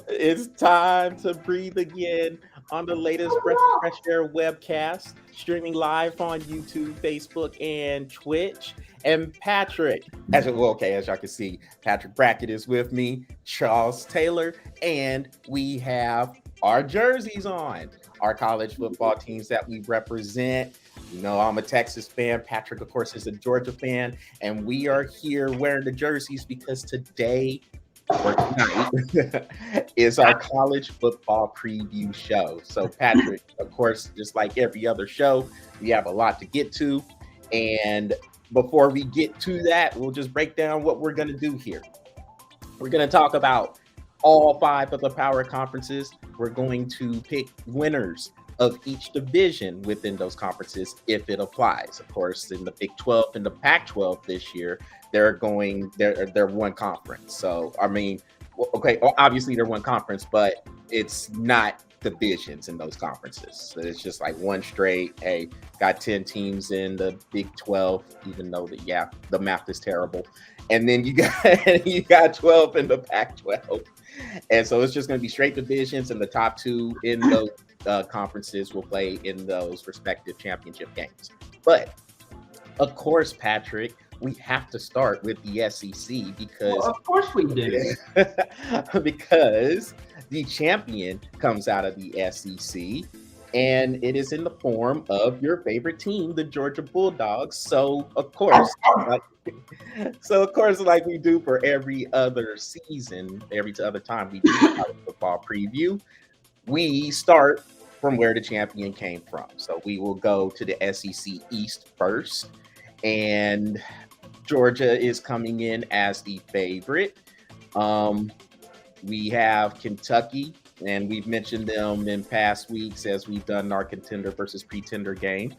It's time to breathe again on the latest Breath of Fresh Air webcast, streaming live on YouTube, Facebook, and Twitch. And Patrick, as y'all can see, Patrick Brackett is with me, Charles Taylor, and we have our jerseys on, our college football teams that we represent. You know, I'm a Texas fan. Patrick, of course, is a Georgia fan. And we are here wearing the jerseys because today or tonight is our college football preview show. So, Patrick, of course, just like every other show, we have a lot to get to. And before we get to that, we'll just break down what we're going to do here. We're going to talk about all five of the power conferences. We're going to pick winners of each division within those conferences if it applies. Of course, in the Big 12 and the Pac-12 this year, they're one conference. So I mean, okay, obviously they're one conference, but it's not divisions in those conferences. So it's just like one straight. Hey, got 10 teams in the Big 12, even though the math is terrible. And then you got 12 in the Pac-12. And so it's just going to be straight divisions, and the top two in those conferences will play in those respective championship games. But of course, Patrick, we have to start with the SEC because of course we do. because the champion comes out of the SEC, and it is in the form of your favorite team, the Georgia Bulldogs. So of course, like we do for every other season, every other time we do a college football preview, we start from where the champion came from. So we will go to the SEC East first, and Georgia is coming in as the favorite. We have Kentucky, and we've mentioned them in past weeks as we've done our contender versus pretender game.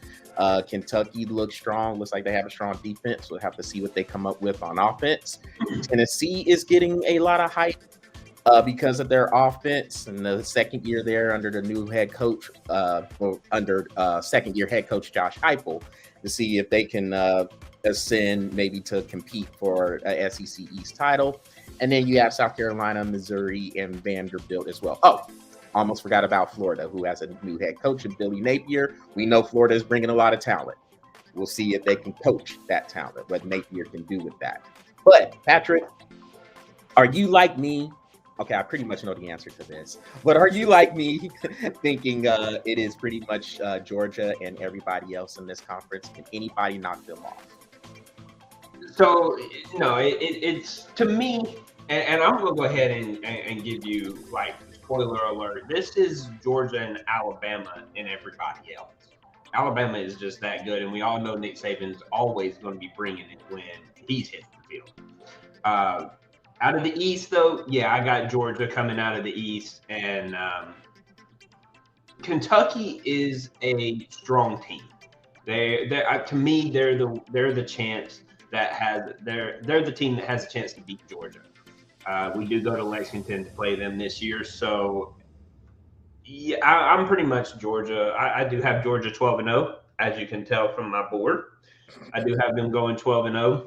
Kentucky looks strong. Looks like they have a strong defense. We'll have to see what they come up with on offense. Tennessee is getting a lot of hype because of their offense and the second year there under the new head coach, second year head coach Josh Heupel, to see if they can ascend maybe to compete for a SEC East title. And then you have South Carolina, Missouri, and Vanderbilt as well. Oh, almost forgot about Florida, who has a new head coach in Billy Napier. We know Florida is bringing a lot of talent. We'll see if they can coach that talent, what Napier can do with that. But, Patrick, are you like me? Okay, I pretty much know the answer to this. But are you like me thinking it is pretty much Georgia and everybody else in this conference? Can anybody knock them off? So, no, it's to me, and I'm going to go ahead and give you, like, spoiler alert. This is Georgia and Alabama and everybody else. Alabama is just that good, and we all know Nick Saban's always going to be bringing it when he's hitting the field. Out of the East, though, yeah, I got Georgia coming out of the East, and Kentucky is a strong team. To me, they're the chance that has they're the team that has a chance to beat Georgia. We do go to Lexington to play them this year, so yeah, I'm pretty much Georgia. I do have Georgia 12-0, as you can tell from my board. I do have them going 12-0.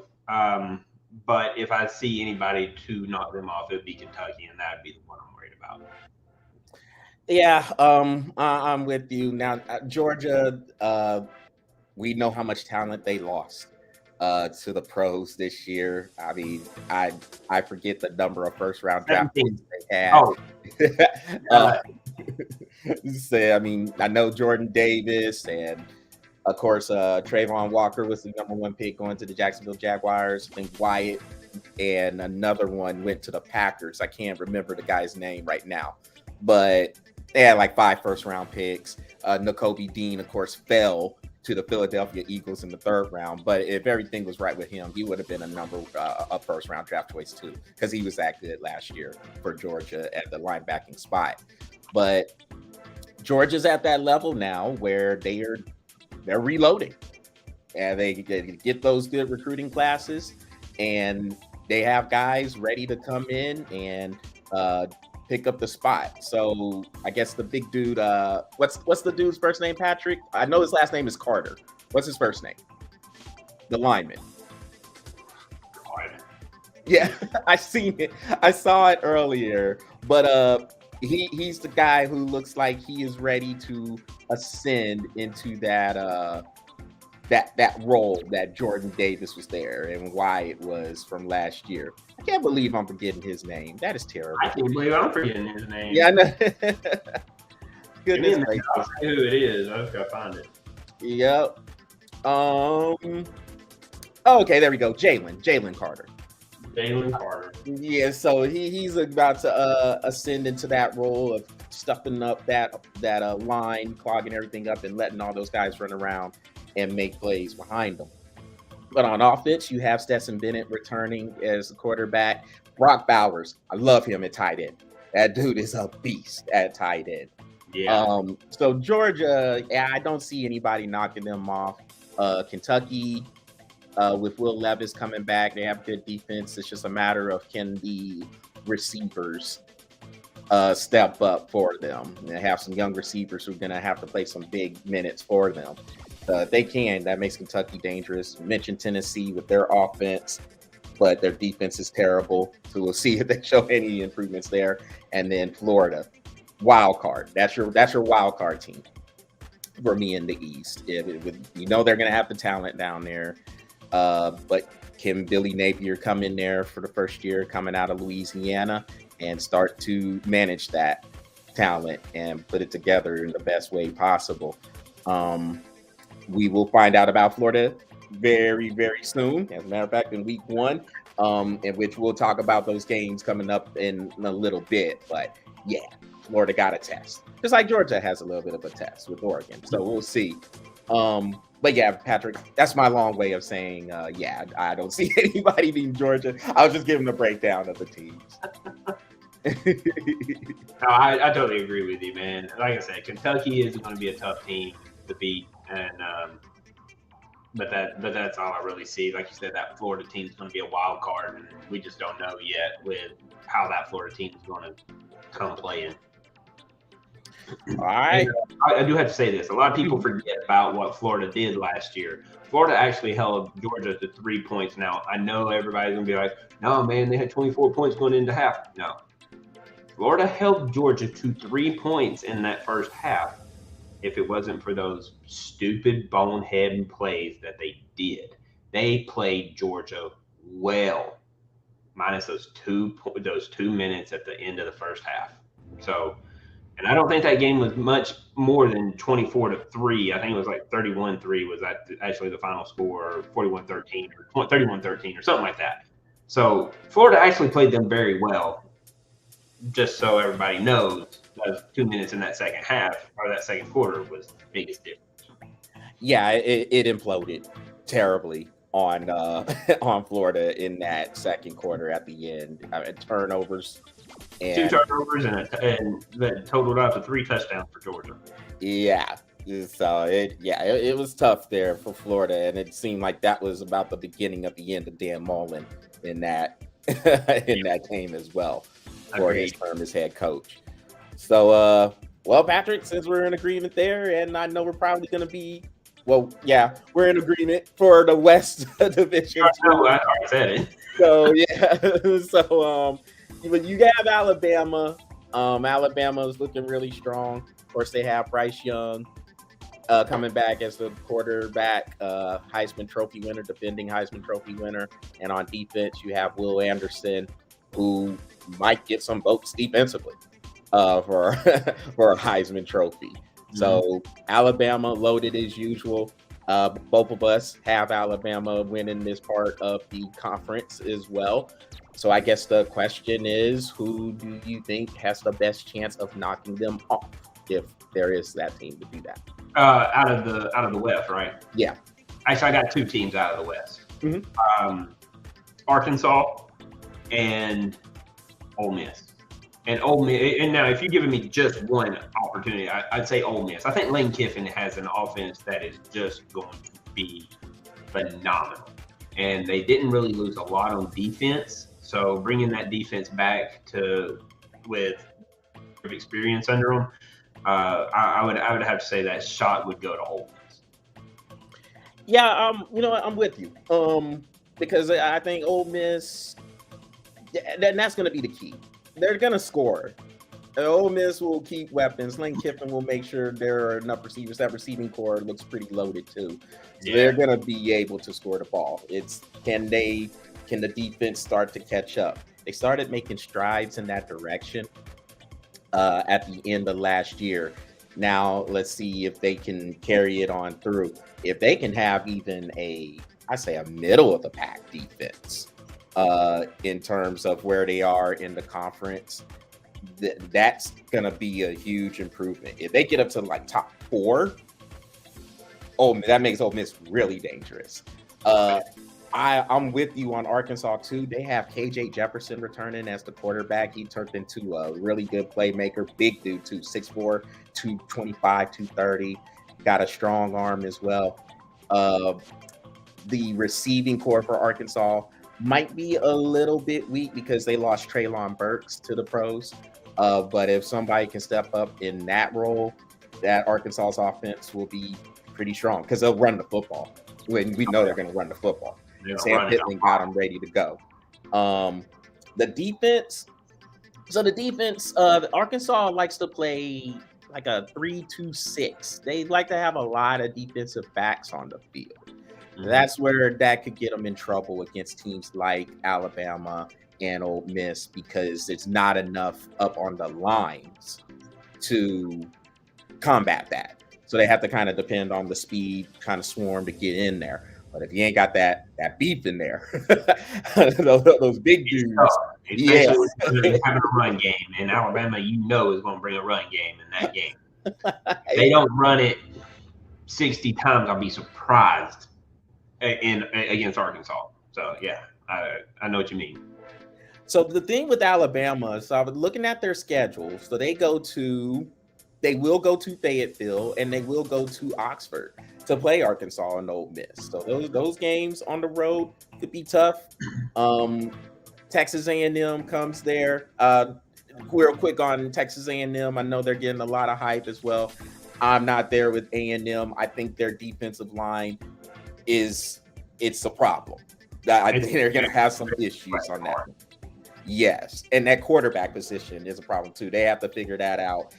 But if I see anybody to knock them off, it'd be Kentucky, and that'd be the one I'm worried about. Yeah, I'm with you now. Georgia, we know how much talent they lost to the pros this year. I mean, I forget the number of first round draft picks they had. I mean, I know Jordan Davis, and of course, Trayvon Walker was the number one pick going to the Jacksonville Jaguars. I think Wyatt and another one went to the Packers. I can't remember the guy's name right now, but they had like 5 first round picks. Nakobe Dean, of course, fell to the Philadelphia Eagles in the 3rd round. But if everything was right with him, he would have been a first round draft choice too, because he was that good last year for Georgia at the linebacking spot. But Georgia's at that level now where they're reloading, and they get those good recruiting classes, and they have guys ready to come in and pick up the spot. So I guess the big dude, what's the dude's first name, Patrick? I know his last name is Carter. What's his first name? The lineman. Yeah, I seen it. I saw it earlier, but he's the guy who looks like he is ready to ascend into that role that Jordan Davis was there and why it was from last year. I can't believe I'm forgetting his name. That is terrible. I can't believe I'm forgetting his name. Yeah, I know. Give me Goodness a minute, gracious. I'll say who it is. I just gotta find it. Yep. Oh, okay, there we go. Jalen Carter. Jalen Carter. Yeah, so he's about to ascend into that role of stuffing up that line, clogging everything up, and letting all those guys run around and make plays behind them. But on offense, you have Stetson Bennett returning as the quarterback. Brock Bowers, I love him at tight end. That dude is a beast at tight end. Yeah. So Georgia, yeah, I don't see anybody knocking them off. Kentucky, with Will Levis coming back, they have good defense. It's just a matter of can the receivers step up for them. They have some young receivers who are going to have to play some big minutes for them. They can. That makes Kentucky dangerous. You mentioned Tennessee with their offense, but their defense is terrible. So we'll see if they show any improvements there. And then Florida, wild card. That's your wild card team for me in the East. You know they're going to have the talent down there, but can Billy Napier come in there for the first year coming out of Louisiana and start to manage that talent and put it together in the best way possible? We will find out about Florida very, very soon. As a matter of fact, in week 1, in which we'll talk about those games coming up in a little bit. But yeah, Florida got a test. Just like Georgia has a little bit of a test with Oregon. So we'll see. But yeah, Patrick, that's my long way of saying, yeah, I don't see anybody beating Georgia. I was just giving a breakdown of the teams. No, I totally agree with you, man. Like I said, Kentucky is going to be a tough team to beat, and but that's all I really see. Like you said, that Florida team is going to be a wild card, and we just don't know yet with how that Florida team is going to come playing. All right. I do have to say this. A lot of people forget about what Florida did last year. Florida actually held Georgia to 3 points. Now, I know everybody's going to be like, no, man, they had 24 points going into half. No. Florida held Georgia to 3 points in that first half. If it wasn't for those stupid bonehead plays that they did, they played Georgia well, minus those two minutes at the end of the first half. So, and I don't think that game was much more than 24-3. I think it was like 31-3 was actually the final score, or 41-13 or 31-13 or something like that. So Florida actually played them very well. Just so everybody knows, those 2 minutes in that second half or that second quarter was the biggest difference. Yeah, it imploded terribly on on Florida in that second quarter at the end. Turnovers. And 2 turnovers and that totaled out to 3 touchdowns for Georgia. Yeah. So it was tough there for Florida, and it seemed like that was about the beginning of the end of Dan Mullen in that that game as well for his term as head coach. So well, Patrick, since we're in agreement there, and I know we're probably going to be, well, yeah, we're in agreement for the West Division. I already said it. So yeah, so but you have Alabama. Alabama is looking really strong. Of course, they have Bryce Young coming back as the quarterback, Heisman Trophy winner, defending Heisman Trophy winner. And on defense, you have Will Anderson, who might get some votes defensively for a Heisman Trophy. Mm-hmm. So Alabama loaded as usual. Both of us have Alabama winning this part of the conference as well. So I guess the question is, who do you think has the best chance of knocking them off, if there is that team to do that? Out of the West, right? Yeah. Actually, I got 2 teams out of the West. Mm-hmm. Arkansas and Ole Miss. And Ole Miss. And now, if you're giving me just one opportunity, I'd say Ole Miss. I think Lane Kiffin has an offense that is just going to be phenomenal. And they didn't really lose a lot on defense. So bringing that defense back with experience under them, I would have to say that shot would go to Ole Miss. Yeah, you know what, I'm with you. Because I think Ole Miss, then that's going to be the key. They're going to score. Ole Miss will keep weapons. Lane Kiffin will make sure there are enough receivers. That receiving core looks pretty loaded too. So they're going to be able to score the ball. It's can the defense start to catch up? They started making strides in that direction at the end of last year. Now let's see if they can carry it on through. If they can have even a middle of the pack defense in terms of where they are in the conference, that's gonna be a huge improvement. If they get up to like top 4, that makes Ole Miss really dangerous. I'm with you on Arkansas too. They have KJ Jefferson returning as the quarterback. He turned into a really good playmaker. Big dude too, 6'4", 225, 230. Got a strong arm as well. The receiving core for Arkansas might be a little bit weak because they lost Treylon Burks to the pros. But if somebody can step up in that role, that Arkansas's offense will be pretty strong because they'll run the football. When we know they're going to run the football. Sam Pittman got them ready to go. The defense. So the defense, Arkansas likes to play like a 3-2-6. They like to have a lot of defensive backs on the field. Mm-hmm. That's where that could get them in trouble against teams like Alabama and Ole Miss because it's not enough up on the lines to combat that. So they have to kind of depend on the speed, kind of swarm to get in there. But if you ain't got that beef in there, those big dudes, especially having a run game. In Alabama, is going to bring a run game in that game. They don't run it 60 times. I'll be surprised against Arkansas. So yeah, I know what you mean. So the thing with Alabama, so I was looking at their schedule. So they will go to Fayetteville and they will go to Oxford to play Arkansas and Ole Miss. So those games on the road could be tough. Texas A&M comes there. Real quick on Texas A&M, I know they're getting a lot of hype as well. I'm not there with A&M. I think their defensive line it's a problem. I think they're going to have some issues on that. Yes, and that quarterback position is a problem too. They have to figure that out.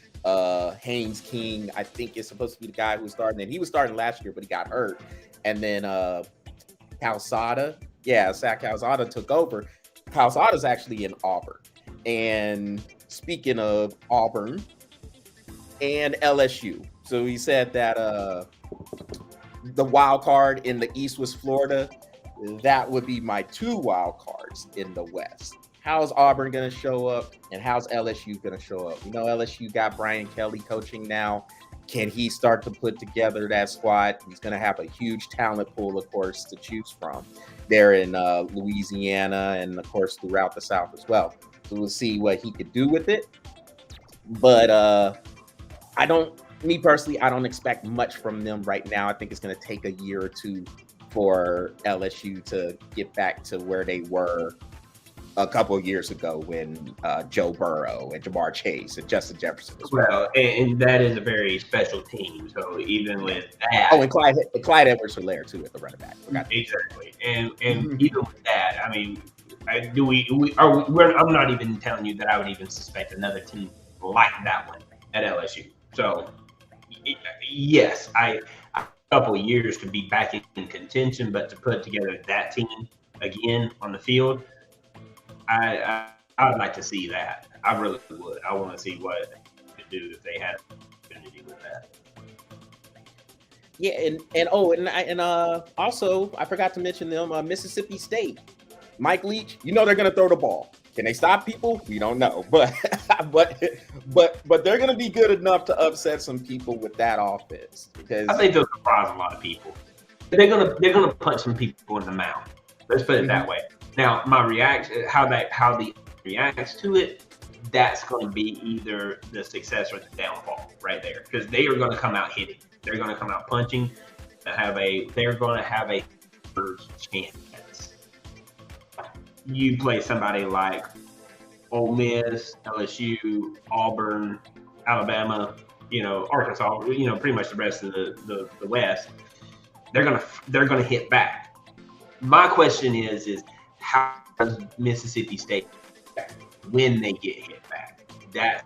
Haynes King, I think, is supposed to be the guy who's starting, and he was starting last year, but he got hurt. And then Calzada, Zach Calzada took over. Calzada's actually in Auburn. And speaking of Auburn and LSU, so he said that the wild card in the East was Florida. That would be my 2 wild cards in the West. How's Auburn going to show up, and how's LSU going to show up? LSU got Brian Kelly coaching now. Can he start to put together that squad? He's going to have a huge talent pool, of course, to choose from there in Louisiana and, of course, throughout the South as well. So we'll see what he could do with it. But I don't expect much from them right now. I think it's going to take a year or two for LSU to get back to where they were a couple of years ago when Joe Burrow and Jamar Chase and Justin Jefferson was well, and that is a very special team. So even with that, and Clyde Edwards-Helaire too at the running back. Exactly, and even with that, I mean, I'm not even telling you that I would even suspect another team like that one at LSU. So yes, a couple of years to be back in contention, but to put together that team again on the field. I would like to see that. I really would. I want to see what they could do if they had an opportunity with that. Yeah, and also I forgot to mention them. Mississippi State, Mike Leach. They're going to throw the ball. Can they stop people? We don't know, but they're going to be good enough to upset some people with that offense. Because I think they'll surprise a lot of people. They're gonna punch some people in the mouth. Let's put it that way. Now, my reaction, how the reacts to it, that's going to be either the success or the downfall right there, because they are going to come out hitting. They're going to come out punching. They're going to have a first chance. You play somebody like Ole Miss, LSU, Auburn, Alabama, Arkansas, pretty much the rest of the West. They're gonna hit back. My question is how does Mississippi State when they get hit back.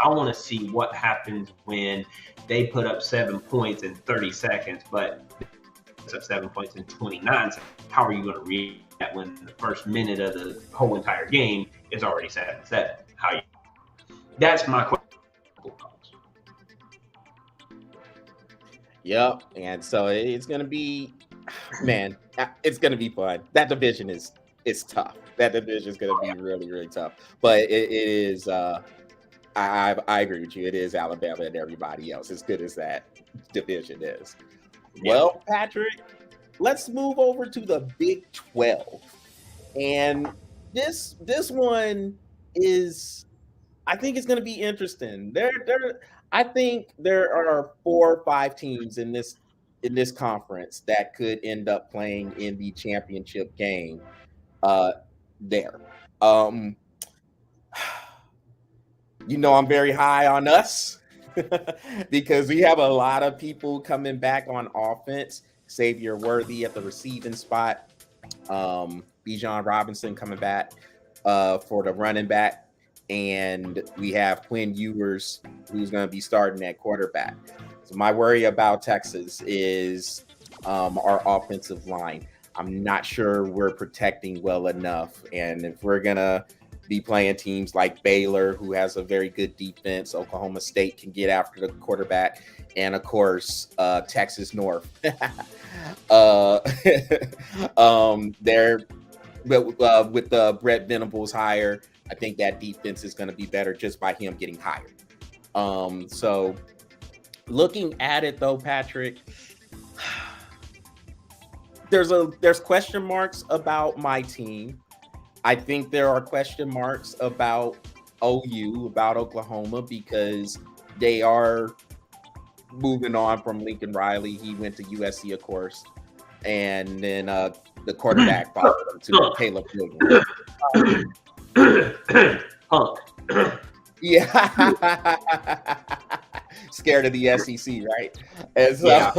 I want to see what happens when they put up 7 points in 30 seconds, but puts up 7 points in 29 seconds. How are you going to read that when the first minute of the whole entire game is already 7-7? That's my question. Yep. And so it's gonna be, man, it's gonna be fun. That division is tough. That division is gonna be really, really tough. But it is I agree with you. It is Alabama and everybody else, as good as that division is. Yeah. Well, Patrick, let's move over to the Big 12. And this one is, I think it's going to be interesting. I think there are 4 or 5 teams in this conference that could end up playing in the championship game. Uh, there, um, I'm very high on us because we have a lot of people coming back on offense. Xavier Worthy at the receiving spot. Bijan Robinson coming back for the running back. And we have Quinn Ewers, who's going to be starting at quarterback. So my worry about Texas is our offensive line. I'm not sure we're protecting well enough. And if we're going to be playing teams like Baylor, who has a very good defense, Oklahoma State can get after the quarterback, and of course, Texas North. They're with Brett Venables hire, I think that defense is going to be better just by him getting hired. So looking at it though, Patrick, there's question marks about my team. I think there are question marks about OU, about Oklahoma, because they are moving on from Lincoln Riley. He went to USC, of course, and then the quarterback followed him to Caleb Williams. Punk. Yeah. Scared of the SEC, right? And so,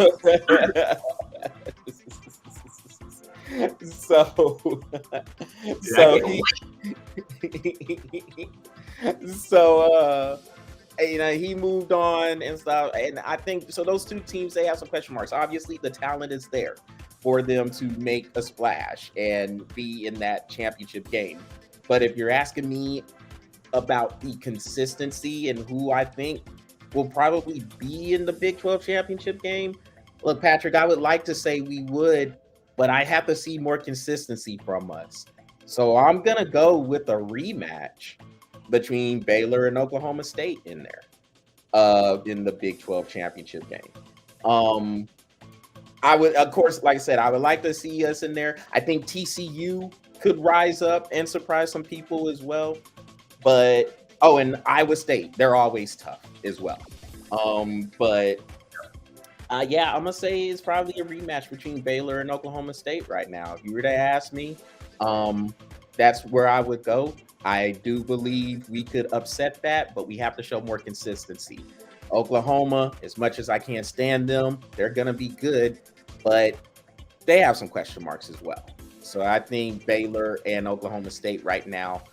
Yeah. He moved on and stuff, and I think so. Those 2 teams, they have some question marks. Obviously, the talent is there for them to make a splash and be in that championship game. But if you're asking me about the consistency and who I think will probably be in the Big 12 championship game, look, Patrick, I would like to say we would, but I have to see more consistency from us. So I'm going to go with a rematch between Baylor and Oklahoma State in there, in the Big 12 championship game. I would, of course, like I said, I would like to see us in there. I think TCU could rise up and surprise some people as well. But, and Iowa State, they're always tough as well. I'm going to say it's probably a rematch between Baylor and Oklahoma State right now. If you were to ask me, that's where I would go. I do believe we could upset that, but we have to show more consistency. Oklahoma, as much as I can't stand them, they're going to be good, but they have some question marks as well. So I think Baylor and Oklahoma State right now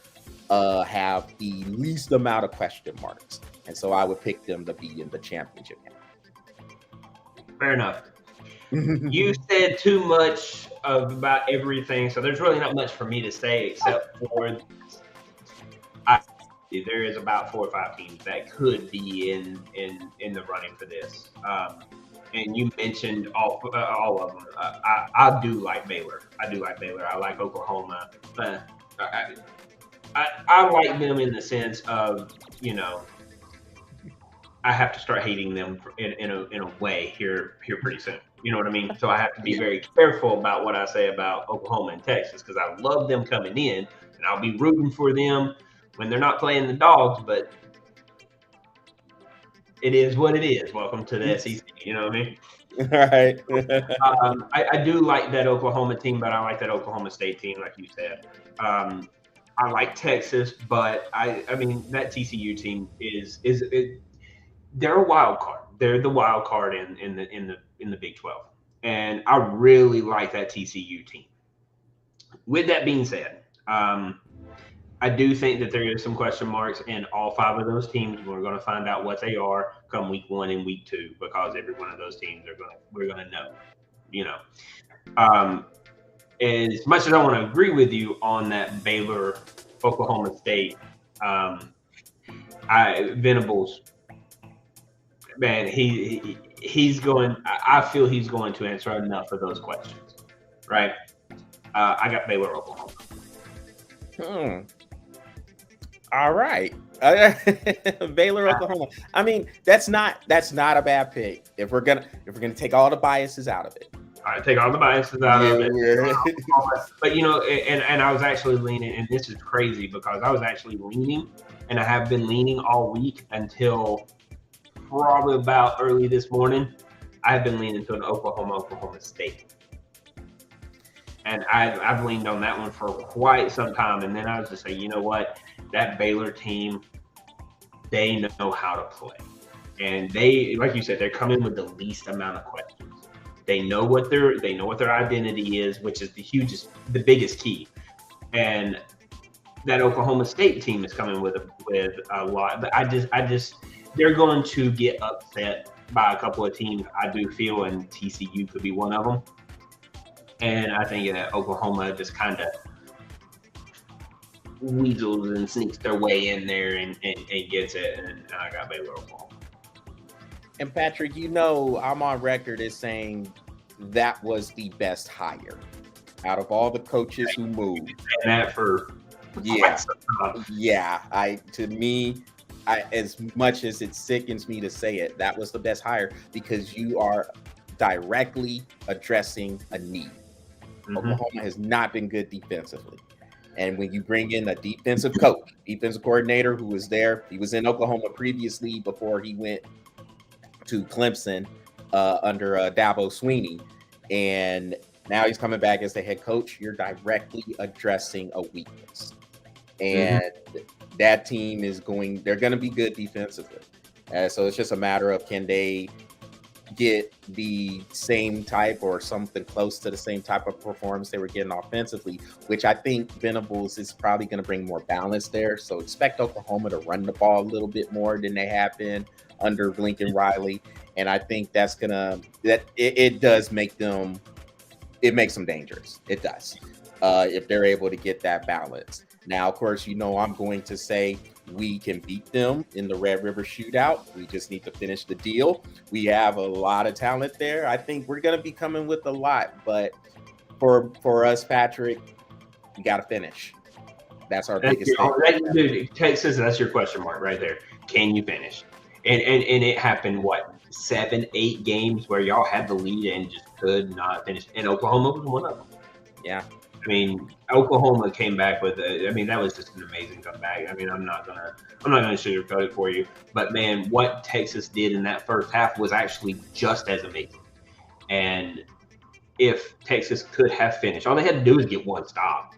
have the least amount of question marks. And so I would pick them to be in the championship game. Fair enough. You said too much about everything, so there's really not much for me to say except for there is about 4 or 5 teams that could be in the running for this. And you mentioned all of them. I do like Baylor. I like Oklahoma. I like them in the sense of, I have to start hating them in a way here pretty soon. You know what I mean? So I have to be very careful about what I say about Oklahoma and Texas, because I love them coming in, and I'll be rooting for them when they're not playing the Dogs. But it is what it is. Welcome to the SEC. You know what I mean? All right. I do like that Oklahoma team, but I like that Oklahoma State team, like you said. I like Texas, but I mean that TCU team they're a wild card. They're the wild card in the Big 12, and I really like that TCU team. With that being said, I do think that there is some question marks in all 5 of those teams. We're going to find out what they are come week 1 and week 2 because every one of those teams we're going to know. You know, as much as I want to agree with you on that Baylor Oklahoma State, Venables, man, he's going. I feel he's going to answer enough of those questions, right? I got Baylor Oklahoma. All right. Baylor, Oklahoma. I mean, that's not a bad pick. If we're gonna take all the biases out of it. I take all the biases out of it. But and I was actually leaning, and this is crazy because I was actually leaning, and I have been leaning all week until probably about early this morning. I have been leaning to an Oklahoma State. And I've leaned on that one for quite some time. And then I was just saying, you know what? That Baylor team, they know how to play. And they, like you said, they're coming with the least amount of questions. They know what their identity is, which is the biggest key. And that Oklahoma State team is coming with a lot. But I just they're going to get upset by a couple of teams, I do feel, and TCU could be one of them. And I think that Oklahoma just kind of weasels and sneaks their way in there and gets it. And I got Baylor Oklahoma. And Patrick, I'm on record as saying that was the best hire out of all the coaches who moved. And that for as much as it sickens me to say it, that was the best hire because you are directly addressing a need. Mm-hmm. Oklahoma has not been good defensively. And when you bring in a defensive coordinator who was there, he was in Oklahoma previously before he went to Clemson under Dabo Swinney. And now he's coming back as the head coach. You're directly addressing a weakness. And that team they're going to be good defensively. So it's just a matter of, can they get the same type or something close to the same type of performance they were getting offensively, which I think Venables is probably going to bring more balance there. So expect Oklahoma to run the ball a little bit more than they have been under Lincoln Riley. And I think it does make them, it makes them dangerous. It does. If they're able to get that balance. Now, of course, I'm going to say we can beat them in the Red River Shootout. We just need to finish the deal. We have a lot of talent there. I think we're going to be coming with a lot, but for us, Patrick, we got to finish. That's our biggest thing. Dude, Texas, that's your question mark right there. Can you finish? And it happened, 7-8 games where y'all had the lead and just could not finish. And Oklahoma was one of them. Yeah. I mean, Oklahoma came back with that was just an amazing comeback. I mean, I'm not gonna sugarcoat it for you, but man, what Texas did in that first half was actually just as amazing. And if Texas could have finished, all they had to do was get one stop.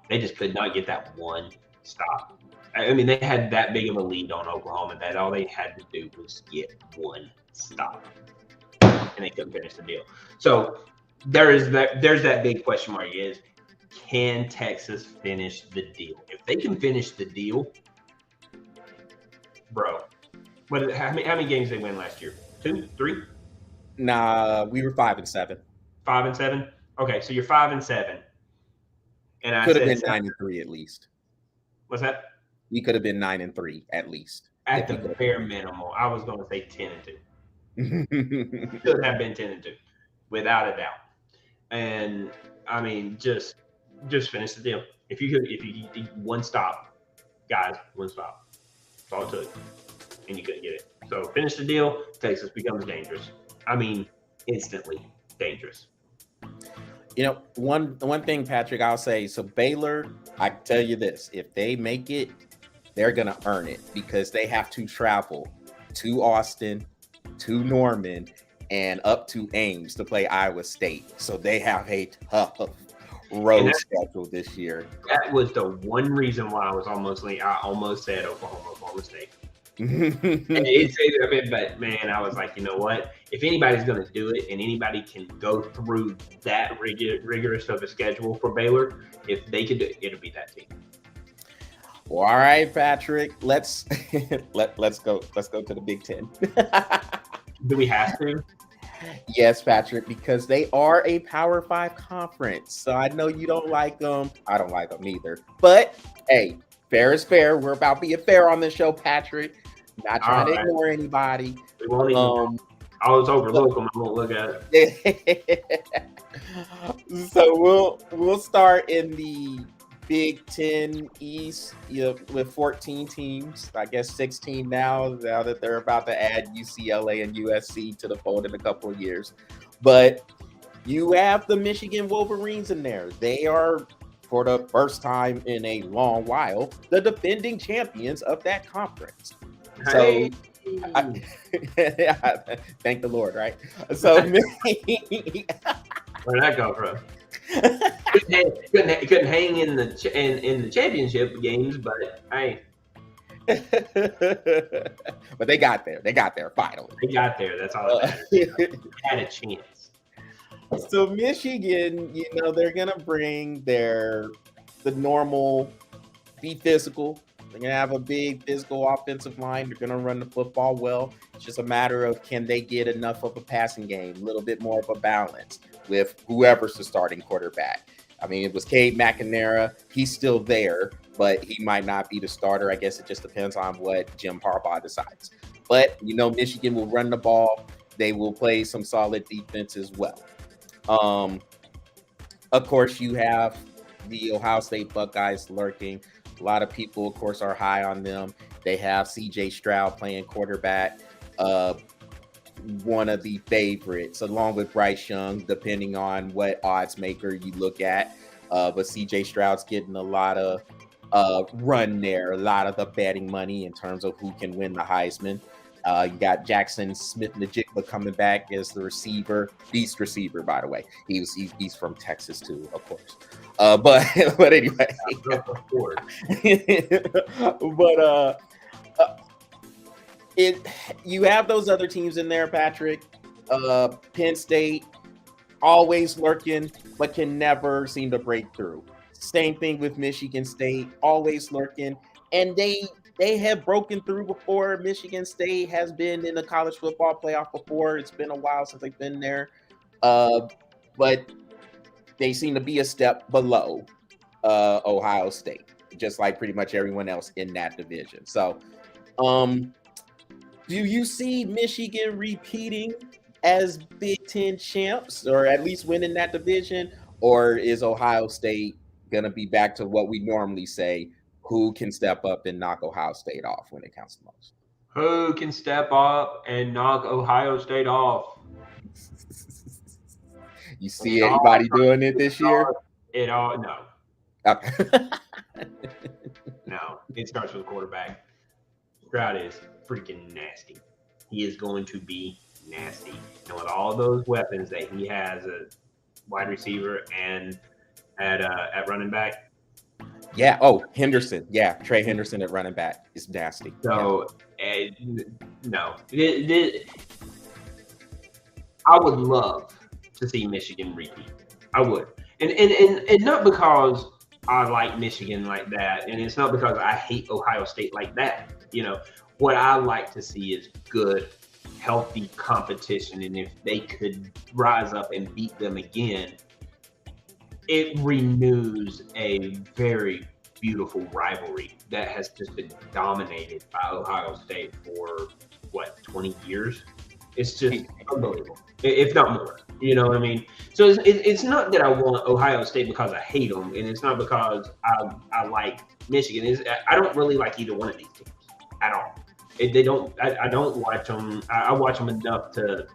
They just could not get that one stop. I mean, they had that big of a lead on Oklahoma that all they had to do was get one stop, and they couldn't finish the deal. So there's that big question mark is, can Texas finish the deal? If they can finish the deal, bro, how many games did they win last year? 2, 3? Nah, we were 5-7. 5-7? Okay, so you're 5-7. And I could have been 9-3 at least. What's that? We could have been 9-3 at least. At the bare minimum. I was going to say 10-2. Should have been 10-2, without a doubt. And I mean, just finish the deal. If you one stop, guys, one stop. That's all it took, and you couldn't get it. So finish the deal. Texas becomes dangerous. I mean, instantly dangerous. One thing, Patrick, I'll say. So Baylor, I can tell you this: if they make it, they're gonna earn it because they have to travel to Austin, to Norman, and up to Ames to play Iowa State. So they have a tough road schedule this year. That was the one reason why I almost said Oklahoma State. But man, I was like, you know what? If anybody's going to do it and anybody can go through that rigorous of a schedule for Baylor, if they could do it, it'll be that team. Well, all right, Patrick. Let's let's go. Let's go to the Big Ten. Do we have to? Yes, Patrick, because they are a Power Five conference. So I know you don't like them. I don't like them either. But hey, fair is fair. We're about being fair on this show, Patrick. Not trying to ignore anybody. We won't even. I was overlook them. I won't look at it. So we'll start in the Big Ten East, with 14 teams. I guess 16 now that they're about to add UCLA and USC to the fold in a couple of years. But you have the Michigan Wolverines in there. They are, for the first time in a long while, the defending champions of that conference. Hey. So thank the Lord, right? So where'd that come from? couldn't hang in the championship games, but hey. But they got there. They got there finally. They got there. That's all that matters. Had a chance. So Michigan, they're gonna bring the normal, be physical. They're going to have a big physical offensive line. They're going to run the football well. It's just a matter of, can they get enough of a passing game, a little bit more of a balance with whoever's the starting quarterback. I mean, it was Cade McNamara. He's still there, but he might not be the starter. I guess it just depends on what Jim Harbaugh decides. But, Michigan will run the ball. They will play some solid defense as well. Of course, you have the Ohio State Buckeyes lurking. A lot of people, of course, are high on them. They have C.J. Stroud playing quarterback, one of the favorites, along with Bryce Young, depending on what odds maker you look at. But C.J. Stroud's getting a lot of run there, a lot of the betting money in terms of who can win the Heisman. You got Jackson Smith-Njigba coming back as the receiver, beast receiver, by the way. He's from Texas too, of course. But anyway, you have those other teams in there, Patrick. Penn State always lurking, but can never seem to break through. Same thing with Michigan State, always lurking, and they have broken through before. Michigan State has been in the college football playoff before. It's been a while since they've been there. But they seem to be a step below Ohio State, just like pretty much everyone else in that division. So do you see Michigan repeating as Big Ten champs, or at least winning that division? Or is Ohio State going to be back to what we normally say, who can step up and knock Ohio State off when it counts the most? Who can step up and knock Ohio State off? You see anybody doing it this year? No. Okay. No, it starts with the quarterback. Stroud is freaking nasty. He is going to be nasty. And with all those weapons that he has at wide receiver and at running back. Yeah. Oh, Henderson. Yeah. Trey Henderson at running back is nasty. So, no. I would love to see Michigan repeat. I would. And not because I like Michigan like that, and it's not because I hate Ohio State like that. What I like to see is good, healthy competition, and if they could rise up and beat them again, it renews a very beautiful rivalry that has just been dominated by Ohio State for 20 years. It's just unbelievable, if not more. You know what I mean? So it's not that I want Ohio State because I hate them, and it's not because I like Michigan. I don't really like either one of these teams at all. I don't watch them. I watch them enough to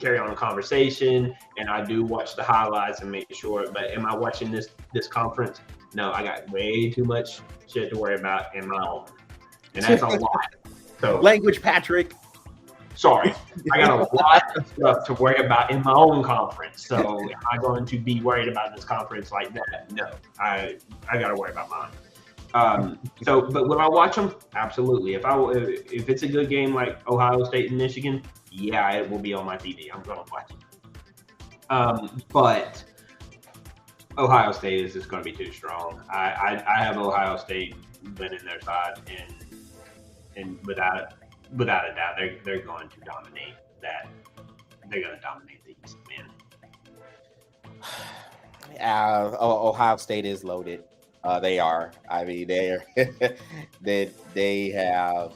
carry on a conversation, and I do watch the highlights and make sure. But am I watching this conference? No, I got way too much shit to worry about in my own, and that's a lot. So language, Patrick. Sorry, I got a lot of stuff to worry about in my own conference. So am I going to be worried about this conference like that? No, I got to worry about mine. But will I watch them? Absolutely. If it's a good game like Ohio State and Michigan, yeah, it will be on my TV. I'm going to watch it. But Ohio State is just going to be too strong. I have Ohio State winning their side, and without a doubt, they're going to dominate that. They're going to dominate the East, man. Ohio State is loaded. They are. I mean, they have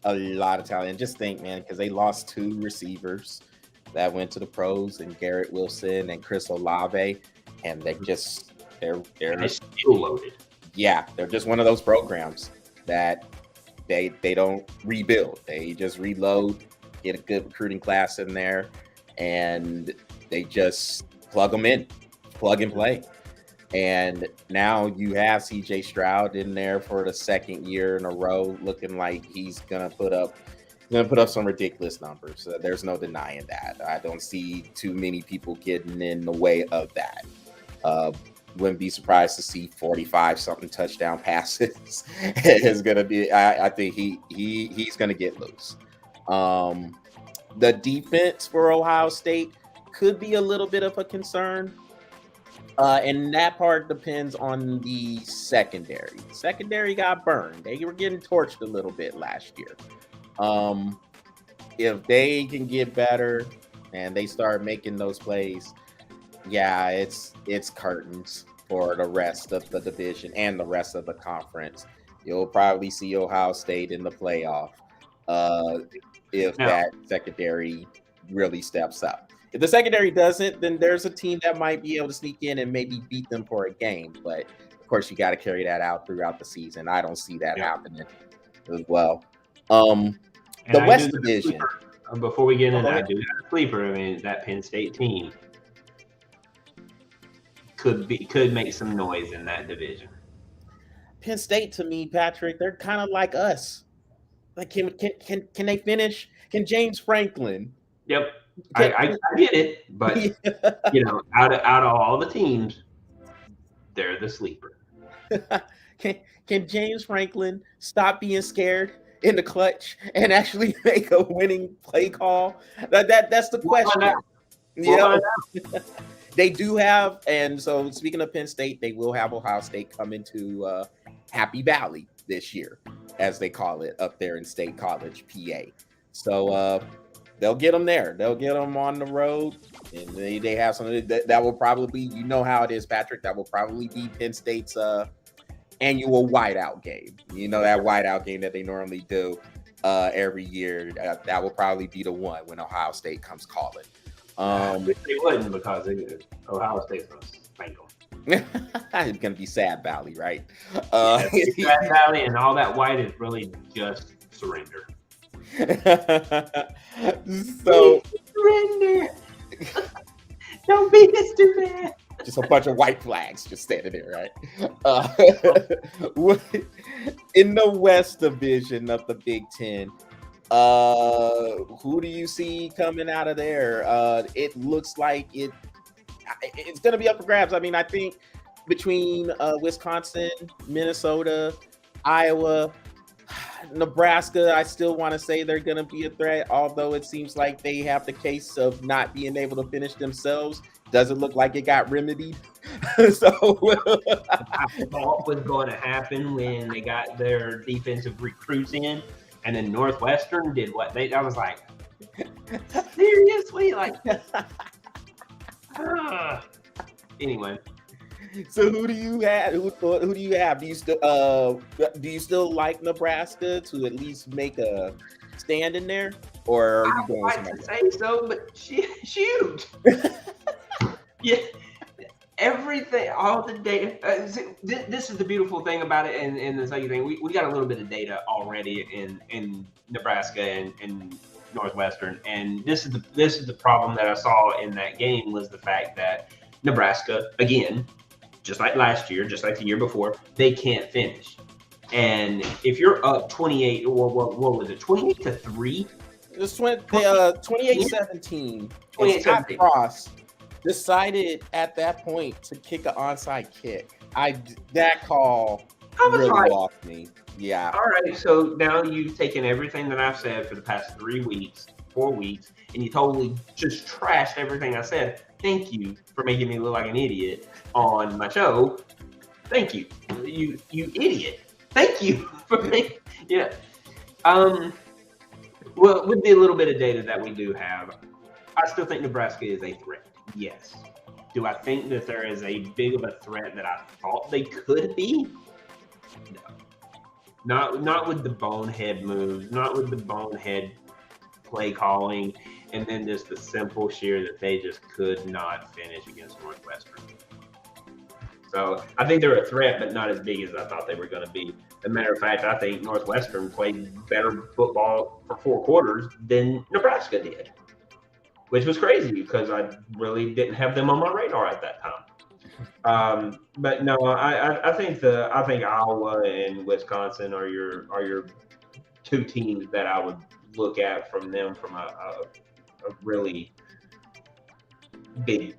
a lot of talent. And just think, man, because they lost 2 receivers that went to the pros, and Garrett Wilson and Chris Olave, and they're still loaded. Yeah, they're just one of those programs that they don't rebuild. They just reload, get a good recruiting class in there, and they just plug them in, plug and play. And now you have CJ Stroud in there for the 2nd year in a row, looking like he's gonna put up some ridiculous numbers. There's no denying that. I don't see too many people getting in the way of that. Wouldn't be surprised to see 45 something touchdown passes. Is gonna be. I think he's gonna get loose. The defense for Ohio State could be a little bit of a concern. And that part depends on the secondary. Secondary got burned. They were getting torched a little bit last year. If they can get better and they start making those plays, yeah, it's curtains for the rest of the division and the rest of the conference. You'll probably see Ohio State in the playoff if that secondary really steps up. If the secondary doesn't, then there's a team that might be able to sneak in and maybe beat them for a game. But of course, you got to carry that out throughout the season. I don't see that happening as well. The West Division. Before we get into, I do have a sleeper. I mean, that Penn State team could make some noise in that division. Penn State, to me, Patrick, they're kind of like us. Like, can they finish? Can James Franklin? Yep. I get it, but out of all the teams, they're the sleeper. Can James Franklin stop being scared in the clutch and actually make a winning play call? That's the question. Yeah, they do have, and so speaking of Penn State, they will have Ohio State coming to Happy Valley this year, as they call it up there in State College, PA. So they'll get them there. They'll get them on the road, and they have something that will probably be, how it is, Patrick. That will probably be Penn State's annual whiteout game. That whiteout game that they normally do every year. That will probably be the one when Ohio State comes calling. They wouldn't, because Ohio State's going to spank them. It's going to be Sad Valley, right? Sad Valley, and all that white is really just surrender. So surrender. Don't be this too bad. Just a bunch of white flags just standing there, right? In the West Division of the Big Ten, who do you see coming out of there? It looks like it's going to be up for grabs. I mean, I think between Wisconsin, Minnesota, Iowa, Nebraska, I still want to say they're going to be a threat, although it seems like they have the case of not being able to finish themselves. Doesn't look like it got remedied. So I thought was going to happen when they got their defensive recruits in, and then Northwestern did what I was like, seriously? Like, anyway. So who do you have? Who do you have? Do you still like Nebraska to at least make a stand in there, or are you going? I would say so, but shoot. Yeah, everything, all the data. This is the beautiful thing about it, and the second thing, we got a little bit of data already in Nebraska and Northwestern, and this is the problem that I saw in that game, was the fact that Nebraska, again, just like last year, just like the year before, they can't finish. And if you're up 28, or what was it, 28-3? It was 28-17. Scott Frost decided at that point to kick an onside kick. That call really lost me. Yeah. All right. So now you've taken everything that I've said for the past 3 weeks 4 weeks, and you totally just trashed everything I said. Thank you for making me look like an idiot on my show. Thank you, you idiot. Thank you for making, yeah. Well, with the little bit of data that we do have, I still think Nebraska is a threat. Yes. Do I think that there is a big of a threat that I thought they could be? No. Not with the bonehead moves, not with the bonehead play calling, and then just the simple sheer that they just could not finish against Northwestern. So I think they're a threat, but not as big as I thought they were going to be. As a matter of fact, I think Northwestern played better football for 4 quarters than Nebraska did, which was crazy because I really didn't have them on my radar at that time. But no, I think Iowa and Wisconsin are your 2 teams that I would look at from them from a really big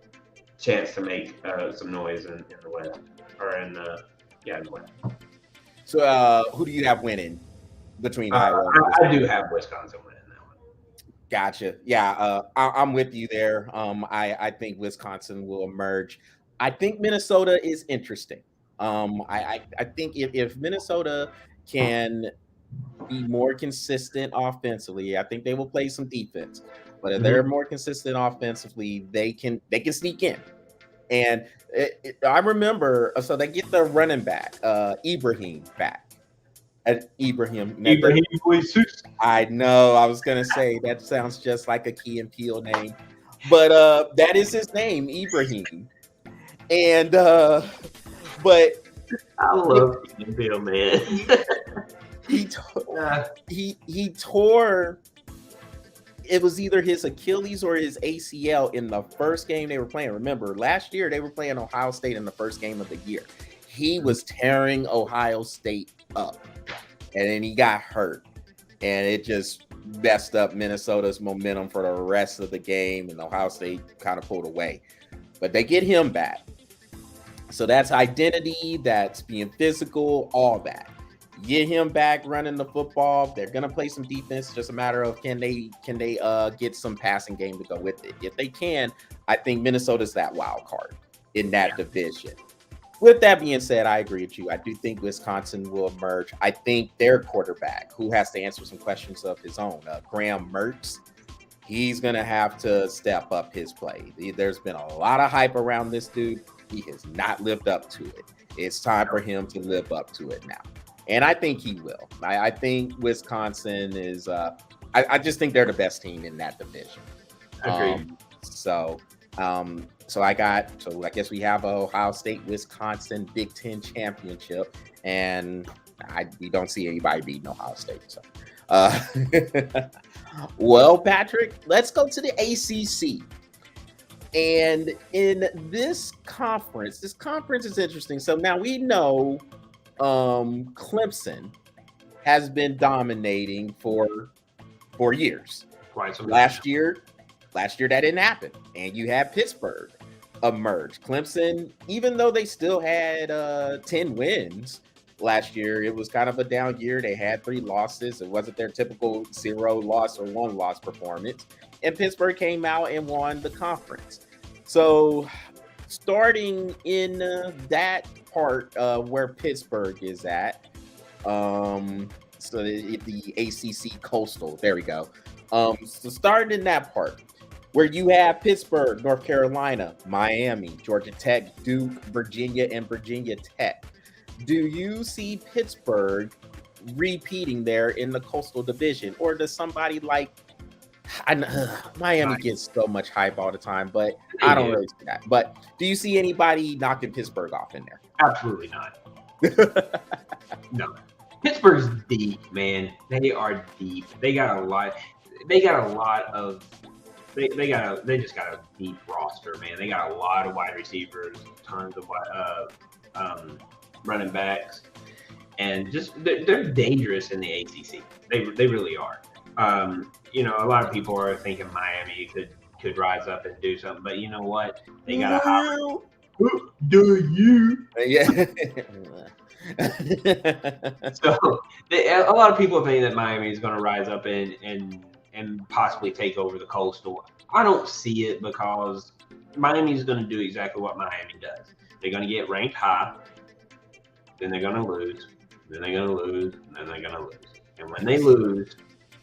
chance to make some noise in the West, or in the West. So who do you have winning between Iowa and Wisconsin? I do have Wisconsin winning that one. Gotcha. Yeah, I'm with you there. I think Wisconsin will emerge. I think Minnesota is interesting. I think if Minnesota can be more consistent offensively, I think they will play some defense. But if they're more consistent offensively, they can sneak in. And I remember, so they get their running back, Ibrahim, back. Ibrahim. I know. I was gonna say that sounds just like a Key and Peele name, but that is his name, Ibrahim. And but I love Key and Peele, man. he tore. It was either his Achilles or his ACL in the first game they were playing. Remember, last year they were playing Ohio State in the first game of the year. He was tearing Ohio State up, and then he got hurt, and it just messed up Minnesota's momentum for the rest of the game, and Ohio State kind of pulled away. But they get him back. So that's identity, that's being physical, all that. Get him back running the football. They're gonna play some defense. Just a matter of can they get some passing game to go with it. If they can, I think Minnesota's that wild card in that division. With that being said, I agree with you. I do think Wisconsin will emerge. I think their quarterback, who has to answer some questions of his own, Graham Mertz, he's gonna have to step up his play. There's been a lot of hype around this dude. He has not lived up to it. It's time for him to live up to it now. And I think he will. I think Wisconsin is I just think they're the best team in that division. Agreed. So I guess we have a Ohio State Wisconsin Big Ten championship, and we don't see anybody beating Ohio State. So well, Patrick, let's go to the ACC. And in this conference is interesting. So now we know Clemson has been dominating for years. Last year that didn't happen, and you had Pittsburgh emerge. Clemson, even though they still had 10 wins last year, it was kind of a down year. They had 3 losses. It wasn't their typical 0 loss or 1 loss performance, and Pittsburgh came out and won the conference. So starting in that part where Pittsburgh is at, so the ACC Coastal, there we go. So starting in that part where you have Pittsburgh, North Carolina, Miami, Georgia Tech, Duke, Virginia, and Virginia Tech. Do you see Pittsburgh repeating there in the Coastal Division, or does somebody like Miami gets so much hype all the time, but I don't really see that. But do you see anybody knocking Pittsburgh off in there? Absolutely not. No. Pittsburgh's deep, man. They are deep. They got a lot. They just got a deep roster, man. They got a lot of wide receivers, tons of running backs, and just they're dangerous in the ACC. They really are. A lot of people are thinking Miami could rise up and do something, but you know what? They got a do you? Yeah. So a lot of people think that Miami is going to rise up and and possibly take over the Coastal. I don't see it because Miami's going to do exactly what Miami does. They're going to get ranked high, then they're going to lose, then they're going to lose, and then they're going to lose. And when they lose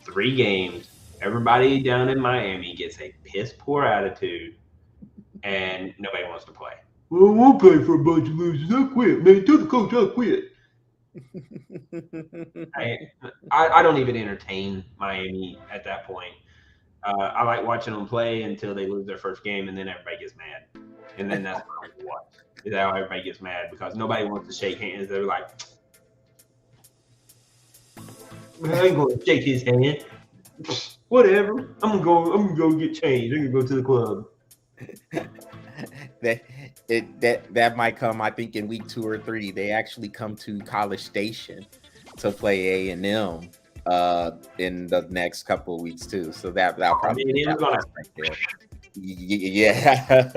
3 games, everybody down in Miami gets a piss poor attitude, and nobody wants to play. Well, I won't play for a bunch of losers. I quit, man. Tell the coach I quit. I don't even entertain Miami at that point. I like watching them play until they lose their first game, and then everybody gets mad. And then that's what I watch. Is how everybody gets mad because nobody wants to shake hands. They're like, I ain't going to shake his hand. Whatever. I'm gonna go get changed. I'm gonna go to the club. that might come, I think, in week 2 or 3. They actually come to College Station to play A&M in the next couple of weeks too. So that'll probably be right there. Yeah.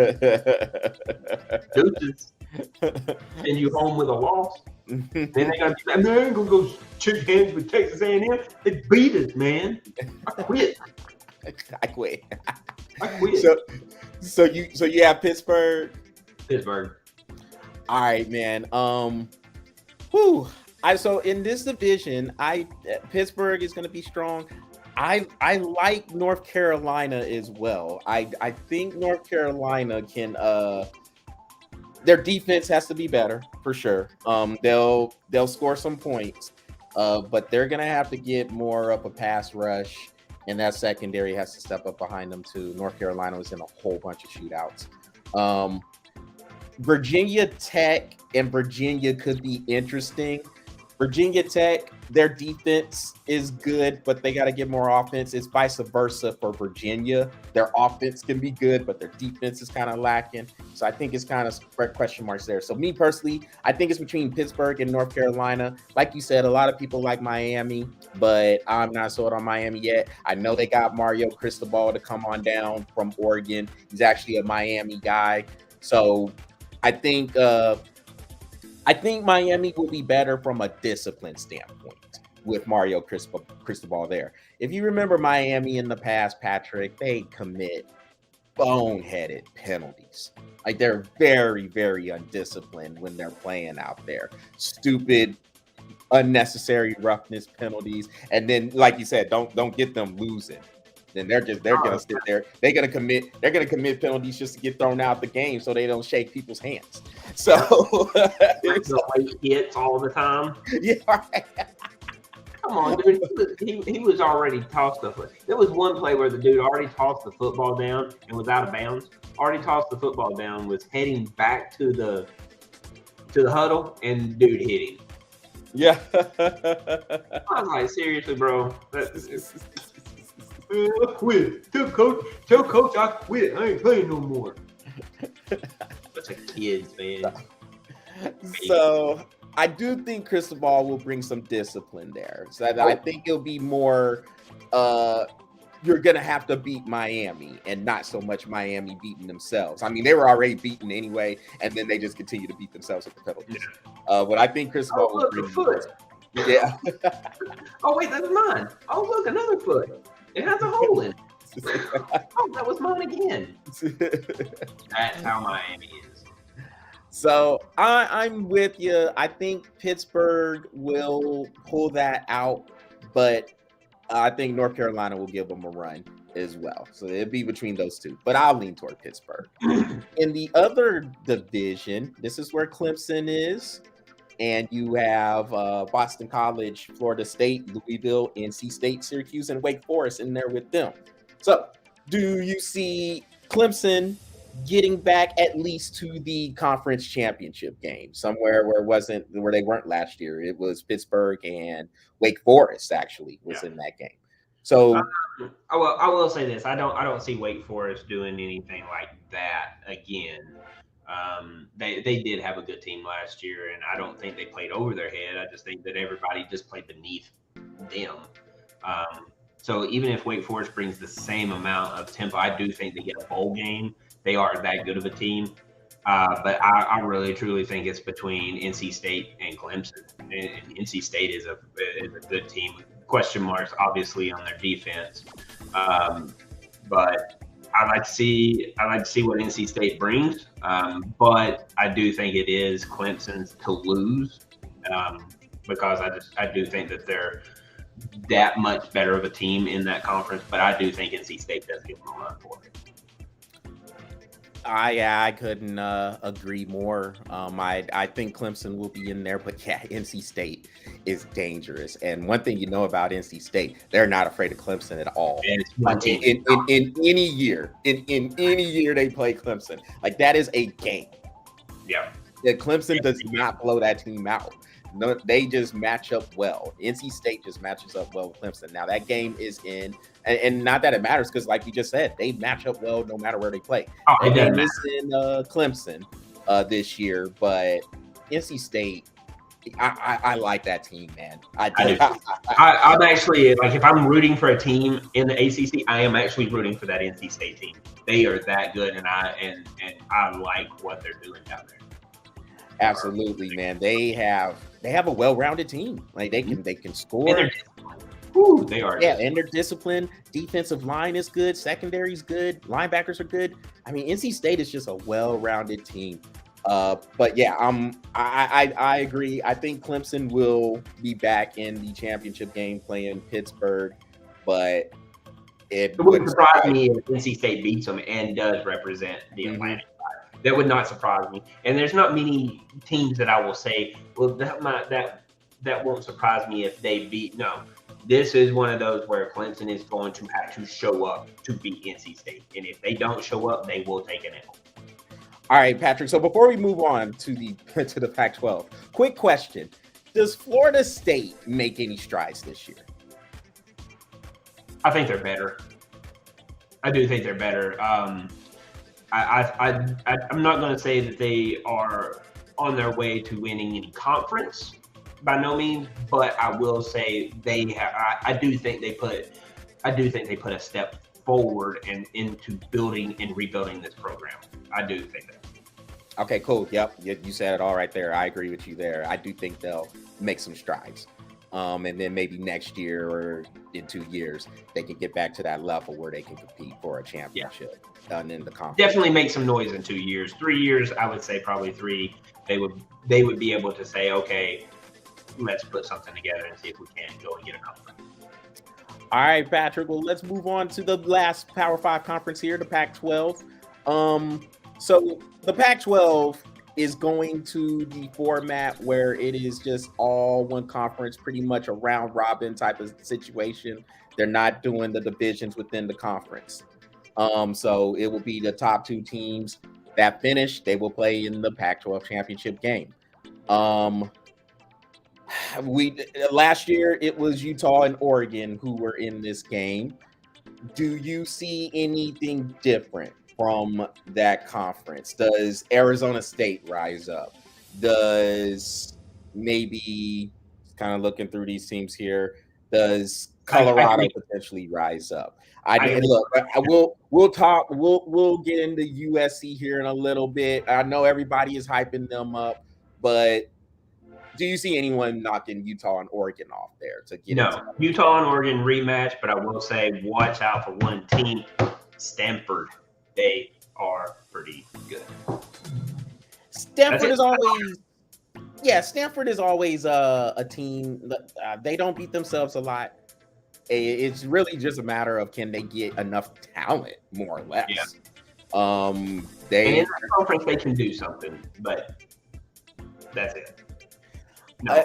Deuces. Send you home with a loss. Then they got to man, gonna go shake hands with Texas A&M. They beat us, man. I quit. I quit. So you have Pittsburgh. All right, man. So in this division, Pittsburgh is going to be strong. I like North Carolina as well. I think North Carolina can. Their defense has to be better for sure. They'll score some points, but they're going to have to get more up a pass rush. And that secondary has to step up behind them too. North Carolina was in a whole bunch of shootouts. Virginia Tech and Virginia could be interesting. Virginia Tech, their defense is good, but they got to get more offense. It's vice versa for Virginia. Their offense can be good, but their defense is kind of lacking. So I think it's kind of question marks there. So me personally, I think it's between Pittsburgh and North Carolina. Like you said, a lot of people like Miami, but I'm not sold on Miami yet. I know they got Mario Cristobal to come on down from Oregon. He's actually a Miami guy. So I think Miami will be better from a discipline standpoint with Mario Cristobal there. If you remember Miami in the past, Patrick, they commit boneheaded penalties. Like they're very, very undisciplined when they're playing out there. Stupid, unnecessary roughness penalties. And then, like you said, don't get them losing. Then they're gonna sit there. They're gonna commit penalties just to get thrown out the game so they don't shake people's hands. So hits all the time. Yeah, right. Come on, dude. He was already tossed the foot. There was one play where the dude already tossed the football down and was out of bounds. Already tossed the football down, was heading back to the huddle, and dude hit him. Yeah. I was like, seriously, bro. I quit. Tell coach I quit. I ain't playing no more. Bunch of kids, man. So I do think Cristobal will bring some discipline there. So I think it'll be more you're gonna have to beat Miami and not so much Miami beating themselves. I mean, they were already beaten anyway, and then they just continue to beat themselves with the penalties. But I think Cristobal will bring foot. Yeah. Oh wait, that's mine. Oh look, another foot. It has a hole in it. Oh, that was mine again. That's how Miami is. So I'm with you. I think Pittsburgh will pull that out, but I think North Carolina will give them a run as well. So it'll be between those two, but I'll lean toward Pittsburgh. In the other division, this is where Clemson is. And you have Boston College, Florida State, Louisville, NC State, Syracuse, and Wake Forest in there with them. So do you see Clemson getting back at least to the conference championship game, somewhere where they weren't last year? It was Pittsburgh and Wake Forest actually was in that game. So I will say this: I don't see Wake Forest doing anything like that again. They did have a good team last year, and I don't think they played over their head. I just think that everybody just played beneath them. So even if Wake Forest brings the same amount of tempo, I do think they get a bowl game. They are that good of a team. But I really, truly think it's between NC State and Clemson. And NC State is a good team. Question marks, obviously, on their defense. But I like to see what NC State brings. But I do think it is Clemson's to lose, because I do think that they're that much better of a team in that conference. But I do think NC State does give them a run for it. I couldn't agree more. I think Clemson will be in there, but yeah, NC State is dangerous. And one thing you know about NC State, they're not afraid of Clemson at all. And it's one team. In any year, in any year they play Clemson, like that is a game. Yeah. That Clemson does not blow that team out. No, they just match up well. NC State just matches up well with Clemson. Now that game is in, and not that it matters because, like you just said, they match up well no matter where they play. That game is in Clemson this year, but NC State, I like that team, man. I'm actually, like, if I'm rooting for a team in the ACC, I am actually rooting for that NC State team. They are that good, and I like what they're doing down there. Absolutely, man. They have a well-rounded team. Like they can score. They are. Yeah, and their discipline. Defensive line is good. Secondary is good. Linebackers are good. I mean, NC State is just a well-rounded team. But yeah, I agree. I think Clemson will be back in the championship game playing Pittsburgh, but it wouldn't surprise me if NC State beats them and does represent the Atlantic. That would not surprise me. And there's not many teams that I will say, well, that won't surprise me if they beat. No, this is one of those where Clemson is going to have to show up to beat NC State. And if they don't show up, they will take an L. All right, Patrick. So before we move on to the Pac-12, quick question. Does Florida State make any strides this year? I think they're better. I do think they're better. I'm not going to say that they are on their way to winning any conference by no means, but I will say they have. I do think they put a step forward and into building and rebuilding this program. I do think that. Okay, cool. Yep, you said it all right there. I agree with you there. I do think they'll make some strides. And then maybe next year or in 2 years, they can get back to that level where they can compete for a championship. In the conference. Definitely make some noise in 2 years. 3 years, I would say probably 3. They would be able to say, okay, let's put something together and see if we can go and get a conference. All right, Patrick. Well, let's move on to the last Power 5 conference here, the Pac-12. So the Pac-12 is going to the format where it is just all one conference, pretty much a round robin type of situation. They're not doing the divisions within the conference. So it will be the top 2 teams that finish. They will play in the Pac-12 championship game. Last year it was Utah and Oregon who were in this game. Do you see anything different from that conference? Does Arizona State rise up? Does maybe, kind of looking through these teams here, does Colorado potentially rise up? We'll talk. We'll get into USC here in a little bit. I know everybody is hyping them up, but do you see anyone knocking Utah and Oregon off there to get? No, Utah and Oregon rematch, but I will say watch out for one team, Stanford. They are pretty good. Stanford is always a team. They don't beat themselves a lot. It's really just a matter of can they get enough talent, more or less. Yeah. And in the conference they can do something, but that's it. No,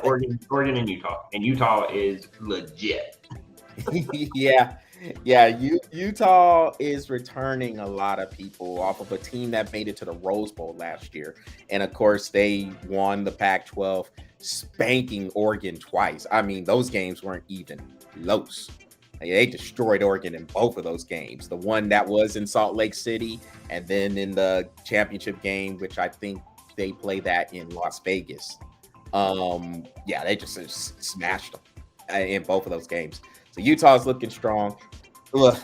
Oregon and Utah. And Utah is legit. Yeah. Utah is returning a lot of people off of a team that made it to the Rose Bowl last year. And of course, they won the Pac-12, spanking Oregon twice. I mean, those games weren't even close. They destroyed Oregon in both of those games. The one that was in Salt Lake City, and then in the championship game, which I think they play that in Las Vegas. They just smashed them in both of those games. So Utah's looking strong. Look,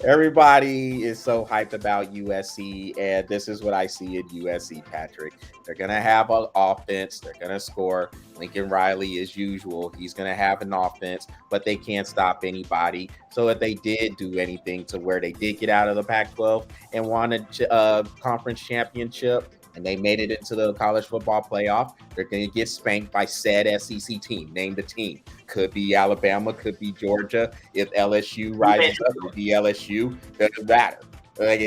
everybody is so hyped about USC, and this is what I see in USC, Patrick. They're going to have an offense, they're going to score. Lincoln Riley, as usual, he's going to have an offense, but they can't stop anybody. So if they did do anything to where they did get out of the Pac 12 and won a conference championship, and they made it into the college football playoff, they're going to get spanked by said SEC team. Name the team. Could be Alabama, could be Georgia. If LSU rises up, it would be LSU. Doesn't matter. Like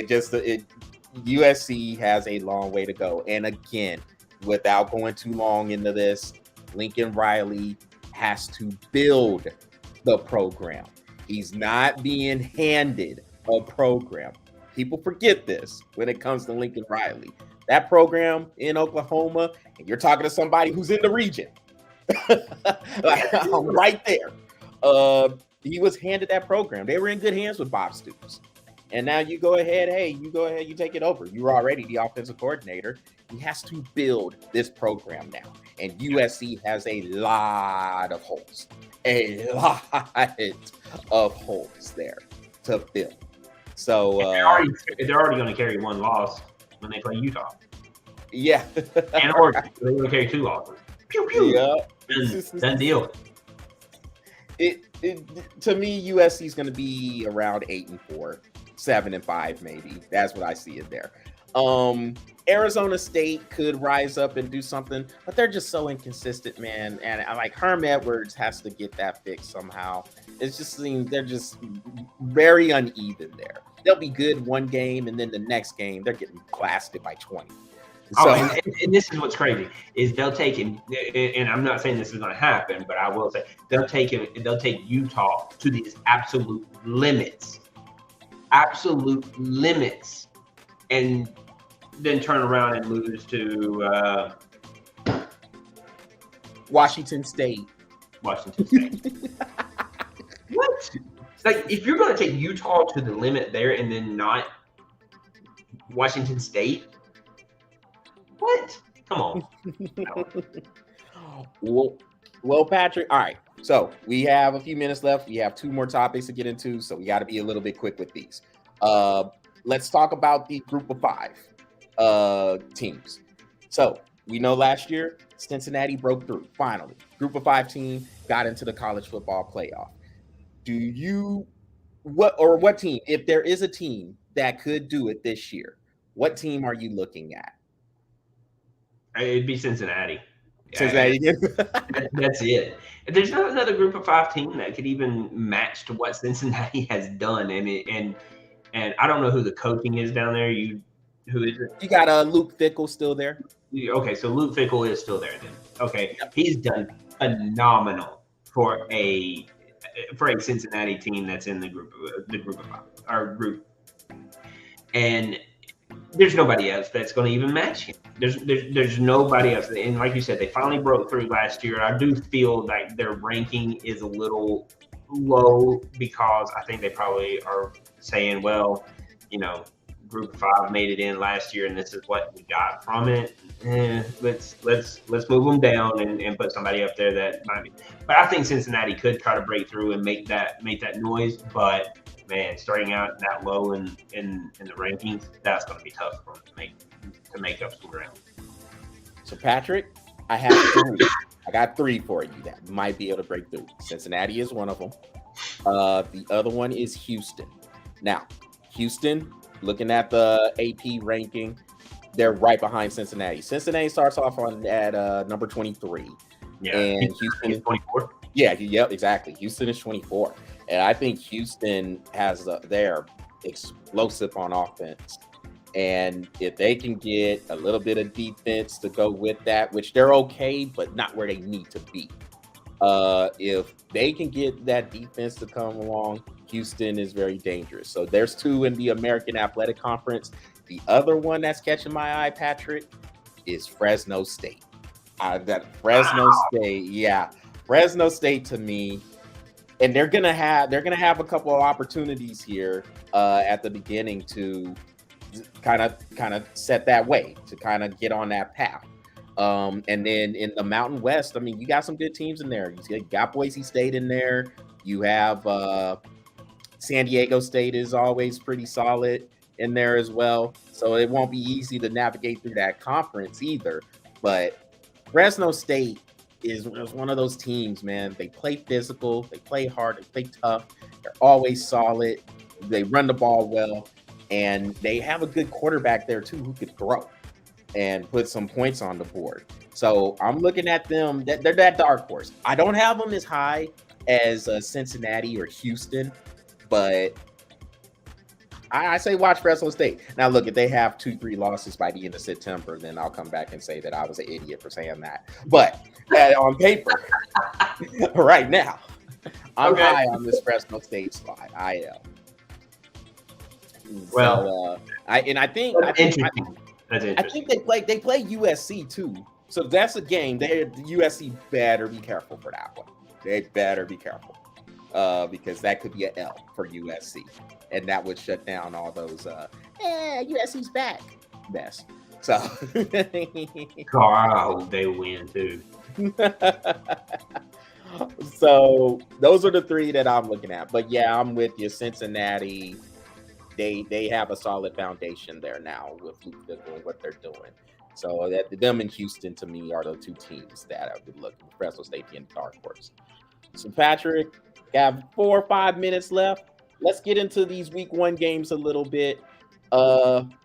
USC has a long way to go. And again, without going too long into this, Lincoln Riley has to build the program. He's not being handed a program. People forget this when it comes to Lincoln Riley. That program in Oklahoma, and you're talking to somebody who's in the region. Like, I'm right there. He was handed that program. They were in good hands with Bob Stoops. And now you go ahead, you take it over. You're already the offensive coordinator. He has to build this program now. And USC has a lot of holes. A lot of holes there to fill. So they're already going to carry one loss when they play Utah. Yeah. And Oregon. They're going to carry 2 losses. Pew, pew. Yeah. Done deal. To me, USC is going to be around 8-4, 7-5, maybe. That's what I see it there. Arizona State could rise up and do something, but they're just so inconsistent, man. And I like Herm Edwards has to get that fixed somehow. It's just they're just very uneven there. They'll be good one game, and then the next game they're getting blasted by 20. So, and this is what's crazy is they'll take him, and I'm not saying this is going to happen, but I will say they'll take Utah to these absolute limits, and then turn around and lose to Washington State. What? It's like if you're going to take Utah to the limit there and then not Washington State. What? Come on. Well, Patrick, all right. So we have a few minutes left. We have 2 more topics to get into, so we got to be a little bit quick with these. Let's talk about the group of 5 teams. So we know last year, Cincinnati broke through, finally. Group of 5 team got into the college football playoff. What team, if there is a team that could do it this year, what team are you looking at? It'd be Cincinnati. Cincinnati again? That's it. There's not another group of 5 team that could even match to what Cincinnati has done. And I don't know who the coaching is down there. Who is it? You got Luke Fickell still there. Okay, so Luke Fickell is still there then. Okay, he's done phenomenal for a Cincinnati team that's in the group of 5 or group. And there's nobody else that's going to even match him. There's nobody else. And like you said, they finally broke through last year. I do feel like their ranking is a little low because I think they probably are saying, well, group of 5 made it in last year and this is what we got from it. Let's move them down and put somebody up there that might be. But I think Cincinnati could try to break through and make that noise. But man, starting out that low in the rankings, that's going to be tough for them to make up some ground. So Patrick, I have 3. I got 3 for you that might be able to break through. Cincinnati is one of them. The other one is Houston. Now, Houston, looking at the AP ranking, they're right behind Cincinnati. Cincinnati starts off at number 23. Yeah, and Houston is 24. Yeah, yep, exactly. Houston is 24. And I think Houston has their explosive on offense. And if they can get a little bit of defense to go with that, which they're okay, but not where they need to be. If they can get that defense to come along, Houston is very dangerous. So there's 2 in the American Athletic Conference. The other one that's catching my eye, Patrick, is Fresno State. Fresno State to me, and they're gonna have a couple of opportunities here at the beginning to kind of set that way, to kind of get on that path. And then in the Mountain West, I mean, you got some good teams in there. You got Boise State in there. You have San Diego State is always pretty solid in there as well. So it won't be easy to navigate through that conference either. But Fresno State is one of those teams, man. They play physical, they play hard, they play tough. They're always solid. They run the ball well, and they have a good quarterback there too who could throw and put some points on the board. So I'm looking at them. They're that dark horse. I don't have them as high as Cincinnati or Houston, but I say watch Fresno State. Now, look, if they have 2-3 losses by the end of September, then I'll come back and say that I was an idiot for saying that. But on paper, right now, I'm high on this Fresno State spot. I am. Well, I think they play USC too. So that's a game. USC better be careful for that one. They better be careful because that could be an L for USC, and that would shut down all those USC's back mess. So, God, I hope they win too. So those are the three that I'm looking at. But yeah, I'm with you. Cincinnati, they have a solid foundation there now with Luke doing what they're doing. So that them and Houston to me are the two teams that I would look at. Fresno State and dark horse. So Patrick, have 4 or 5 minutes left. Let's get into these week 1 games a little bit.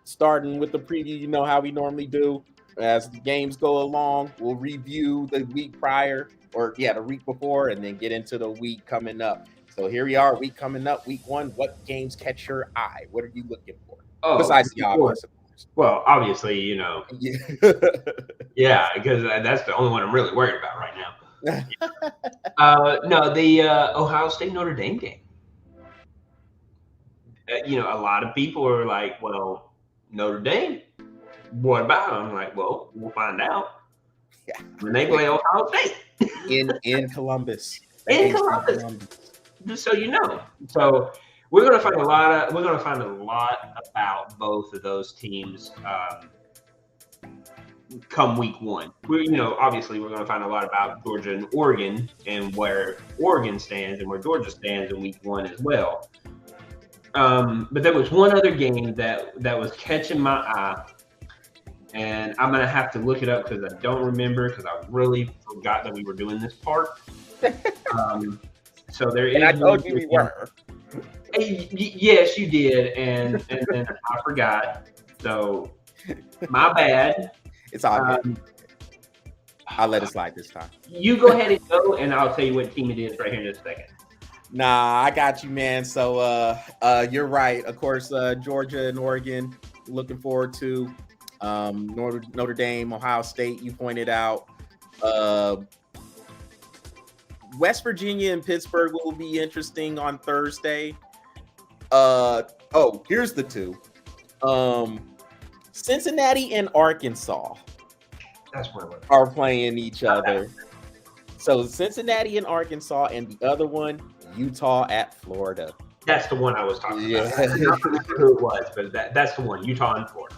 Starting with the preview, you know how we normally do. As the games go along, we'll review the week prior, or the week before, and then get into the week coming up. So here we are, week coming up, week 1. What games catch your eye? What are you looking for? Besides the obvious. Well, obviously, yeah, because that's the only one I'm really worried about right now. No, the Ohio State Notre Dame game. A lot of people are like, well, Notre Dame, what about them? I'm like, well, we'll find out. Yeah. When they play Ohio State. in Columbus. In Columbus. Just so you know. So we're gonna find a lot about both of those teams come week 1. Obviously we're gonna find a lot about Georgia and Oregon and where Oregon stands and where Georgia stands in week 1 as well. But there was one other game that was catching my eye, and I'm gonna have to look it up because I don't remember, because I really forgot that we were doing this part. So there is. And I told you we were. Yes, you did, and I forgot. So my bad. It's all good. I'll let it slide this time. You go ahead and go, and I'll tell you what team it is right here in just a second. Nah, I got you, man. So you're right. Of course, Georgia and Oregon, looking forward to. Notre Dame, Ohio State, you pointed out. West Virginia and Pittsburgh will be interesting on Thursday. Here's the two. Cincinnati and Arkansas are playing each other. So Cincinnati and Arkansas, and the other one, Utah at Florida. That's the one I was talking about. I don't remember who it was, but that's the one, Utah and Florida.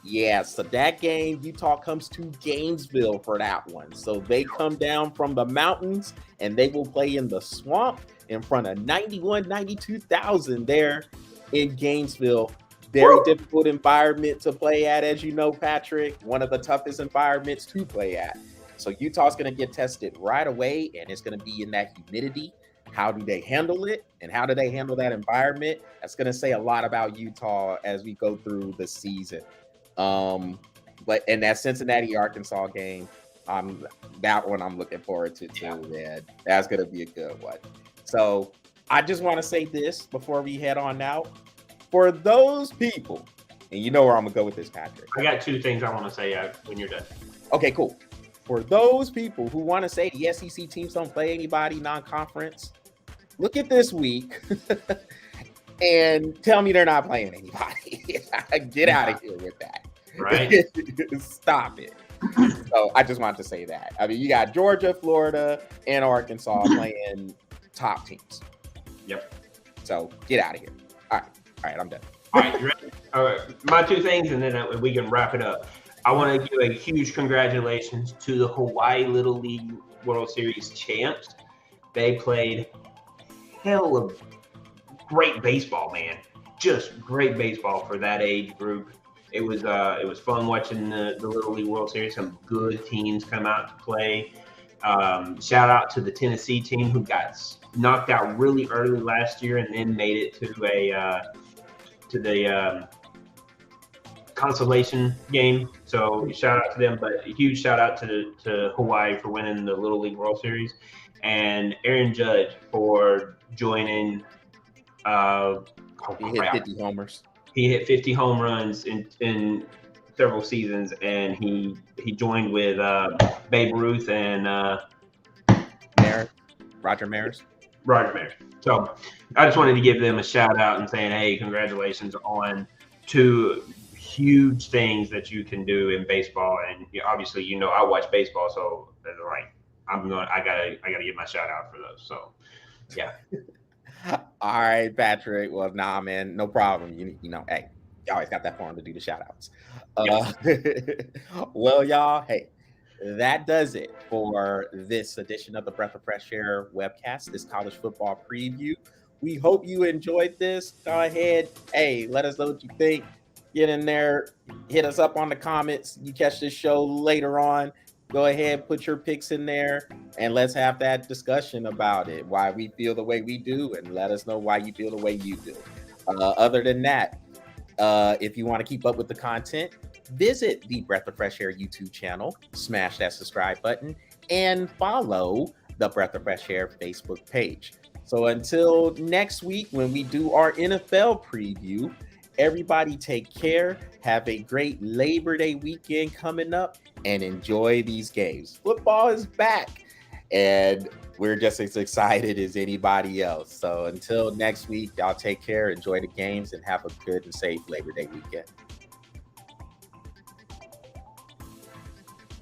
Yeah, so that game, Utah comes to Gainesville for that one. So they come down from the mountains, and they will play in the swamp in front of 92,000 there in Gainesville. Very difficult environment to play at, as you know, Patrick. One of the toughest environments to play at. So Utah's going to get tested right away, and it's going to be in that humidity. How do they handle it, and how do they handle that environment? That's going to say a lot about Utah as we go through the season. But in that Cincinnati Arkansas game, that one I'm looking forward to too, man. That's going to be a good one. So I just want to say this before we head on out. For those people, and you know where I'm going to go with this, Patrick. I got 2 things I want to say when you're done. Okay, cool. For those people who want to say the SEC teams don't play anybody non-conference, look at this week and tell me they're not playing anybody. Get out of here with that. Right. Stop it. So I just wanted to say that. I mean, you got Georgia, Florida, and Arkansas playing top teams. Yep. So get out of here. All right, I'm done. All right, you ready? All right, my 2 things, and then we can wrap it up. I want to give a huge congratulations to the Hawaii Little League World Series champs. They played hell of great baseball, man. Just great baseball for that age group. It was fun watching the Little League World Series. Some good teams come out to play. Shout out to the Tennessee team who got knocked out really early last year and then made it to the consolation game. So shout out to them, but a huge shout out to Hawaii for winning the Little League World Series, and Aaron Judge for joining. He hit 50 homers. He hit 50 home runs in several seasons, and he joined with Babe Ruth and Roger Maris. So I just wanted to give them a shout out and saying, hey, congratulations on 2 huge things that you can do in baseball. And obviously, I watch baseball, so like I gotta give my shout out for those. So yeah. All right, Patrick. Well, nah, man, no problem. Hey, you always got that form to do the shout outs. Well, y'all, hey, that does it for this edition of the Breath of Fresh Air webcast, this college football preview. We hope you enjoyed this. Go ahead. Hey, let us know what you think. Get in there. Hit us up on the comments. You catch this show later on. Go ahead, put your picks in there, and let's have that discussion about it, why we feel the way we do, and let us know why you feel the way you do. Other than that, if you want to keep up with the content, visit the Breath of Fresh Air YouTube channel, smash that subscribe button, and follow the Breath of Fresh Air Facebook page. So until next week, when we do our NFL preview, everybody take care. Have a great Labor Day weekend coming up, and enjoy these games. Football is back, and we're just as excited as anybody else. So until next week, y'all take care, enjoy the games, and have a good and safe Labor Day weekend.